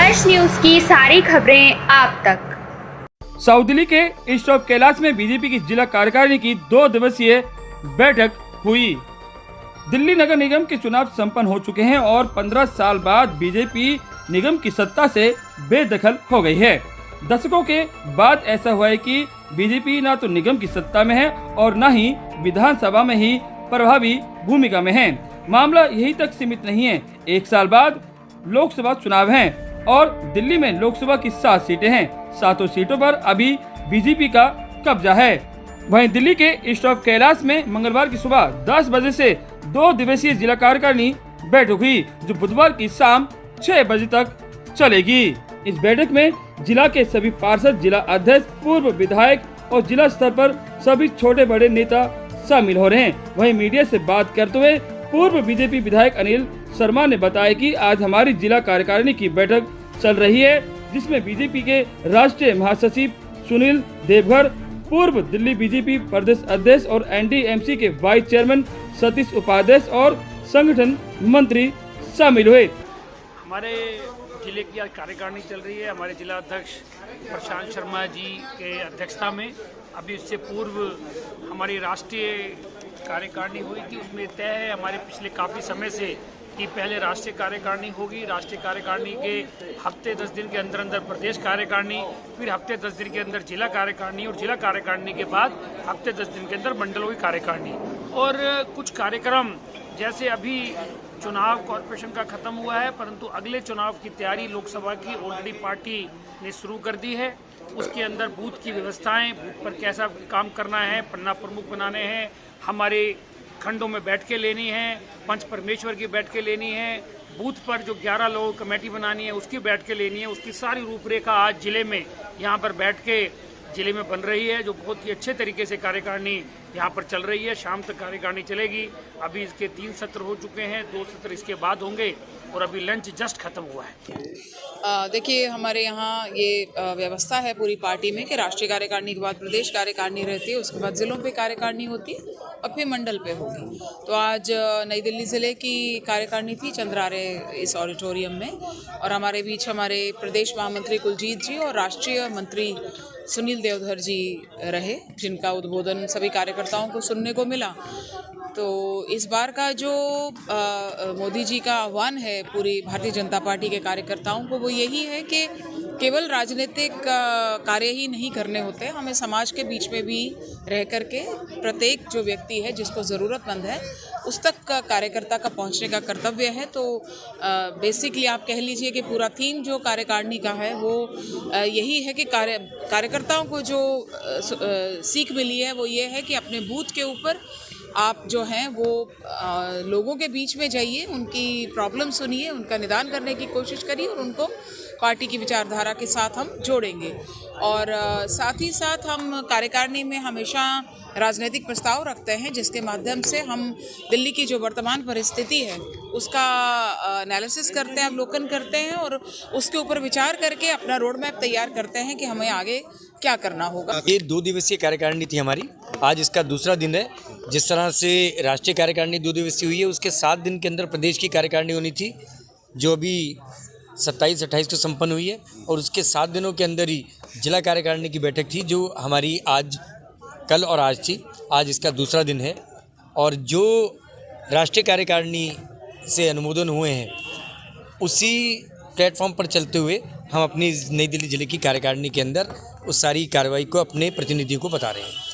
Fresh news की सारी खबरें आप तक। साउथ दिल्ली के ईस्ट ऑफ कैलाश में बीजेपी की जिला कार्यकारिणी की 2 दिवसीय बैठक हुई। दिल्ली नगर निगम के चुनाव संपन्न हो चुके हैं और 15 साल बाद बीजेपी निगम की सत्ता से बेदखल हो गई है। दशकों के बाद ऐसा हुआ है कि बीजेपी न तो निगम की सत्ता में है और न ही विधानसभा में ही प्रभावी भूमिका में है। मामला यही तक सीमित नहीं है। 1 साल बाद लोकसभा चुनाव हैं और दिल्ली में लोकसभा की 7 सीटें हैं। 7 सीटों पर अभी बीजेपी का कब्जा है। वहीं दिल्ली के ईस्ट ऑफ कैलाश में मंगलवार की सुबह 10 बजे से 2 दिवसीय जिला कार्यकारिणी बैठक हुई, जो बुधवार की शाम 6 बजे तक चलेगी। इस बैठक में जिला के सभी पार्षद, जिला अध्यक्ष, पूर्व विधायक और जिला स्तर पर सभी छोटे बड़े नेता शामिल हो रहे हैं। वहीं मीडिया से बात करते हुए पूर्व बीजेपी विधायक अनिल शर्मा ने बताया कि आज हमारी जिला कार्यकारिणी की बैठक चल रही है, जिसमें बीजेपी के राष्ट्रीय महासचिव सुनील देवघर, पूर्व दिल्ली बीजेपी प्रदेश अध्यक्ष और एनडीएमसी के वाइस चेयरमैन सतीश उपाध्याय और संगठन मंत्री शामिल हुए। हमारे जिले की आज कार्यकारिणी चल रही है। हमारे जिला अध्यक्ष प्रशांत शर्मा जी के अध्यक्षता में अभी उससे पूर्व हमारी राष्ट्रीय कार्यकारिणी हुई थी। उसमें तय है हमारे पिछले काफ़ी समय से कि पहले राष्ट्रीय कार्यकारिणी होगी, राष्ट्रीय कार्यकारिणी के हफ्ते 10 दिन के अंदर अंदर प्रदेश कार्यकारिणी, फिर हफ्ते 10 दिन के अंदर जिला कार्यकारिणी और जिला कार्यकारिणी के बाद हफ्ते 10 दिन के अंदर मंडलों की कार्यकारिणी। और कुछ कार्यक्रम जैसे अभी चुनाव कॉरपोरेशन का खत्म हुआ है, परंतु अगले चुनाव की तैयारी लोकसभा की ऑलरेडी पार्टी ने शुरू कर दी है। उसके अंदर बूथ की व्यवस्थाएं, बूथ पर कैसा काम करना है, पन्ना प्रमुख बनाने हैं, हमारे खंडों में बैठकें लेनी है, पंच परमेश्वर की बैठकें लेनी है, बूथ पर जो 11 लोगों की कमेटी बनानी है उसकी बैठकें लेनी है। उसकी सारी रूपरेखा आज जिले में यहाँ पर बैठ के जिले में बन रही है, जो बहुत ही अच्छे तरीके से कार्यकारिणी यहाँ पर चल रही है। शाम तक कार्यकारिणी चलेगी। अभी इसके 3 सत्र हो चुके हैं, 2 सत्र इसके बाद होंगे और अभी लंच जस्ट खत्म हुआ है। देखिए, हमारे यहाँ ये व्यवस्था है पूरी पार्टी में कि राष्ट्रीय कार्यकारिणी के बाद प्रदेश कार्यकारिणी रहती है, उसके बाद ज़िलों पे कार्यकारिणी होती है और फिर मंडल पे होगी। तो आज नई दिल्ली ज़िले की कार्यकारिणी थी चंद्रारे इस ऑडिटोरियम में, और हमारे बीच हमारे प्रदेश महामंत्री कुलजीत जी और राष्ट्रीय मंत्री सुनील देवधर जी रहे, जिनका उद्बोधन सभी कार्यकर्ताओं को सुनने को मिला। तो इस बार का जो मोदी जी का आह्वान है पूरी भारतीय जनता पार्टी के कार्यकर्ताओं को, वो यही है कि केवल राजनीतिक कार्य ही नहीं करने होते, हमें समाज के बीच में भी रह करके प्रत्येक जो व्यक्ति है जिसको ज़रूरतमंद है उस तक कार्यकर्ता का पहुंचने का कर्तव्य है। तो बेसिकली आप कह लीजिए कि पूरा थीम जो कार्यकारिणी का है वो यही है कि कार्यकर्ताओं को जो सीख मिली है वो ये है कि अपने बूथ के ऊपर आप जो हैं वो लोगों के बीच में जाइए, उनकी प्रॉब्लम सुनिए, उनका निदान करने की कोशिश करिए और उनको पार्टी की विचारधारा के साथ हम जोड़ेंगे। और साथ ही साथ हम कार्यकारिणी में हमेशा राजनीतिक प्रस्ताव रखते हैं, जिसके माध्यम से हम दिल्ली की जो वर्तमान परिस्थिति है उसका एनालिसिस करते हैं, अवलोकन करते हैं और उसके ऊपर विचार करके अपना रोड मैप तैयार करते हैं कि हमें आगे क्या करना होगा। ये 2 दिवसीय कार्यकारिणी थी हमारी, आज इसका दूसरा दिन है। जिस तरह से राष्ट्रीय कार्यकारिणी 2 दिवसीय हुई है, उसके 7 दिन के अंदर प्रदेश की कार्यकारिणी होनी थी, जो अभी 27-28 को संपन्न हुई है, और उसके 7 दिनों के अंदर ही जिला कार्यकारिणी की बैठक थी, जो हमारी आज, कल और आज थी। आज इसका दूसरा दिन है और जो राष्ट्रीय कार्यकारिणी से अनुमोदन हुए हैं उसी प्लेटफॉर्म पर चलते हुए हम अपनी नई दिल्ली जिले की कार्यकारिणी के अंदर उस सारी कार्रवाई को अपने प्रतिनिधियों को बता रहे हैं।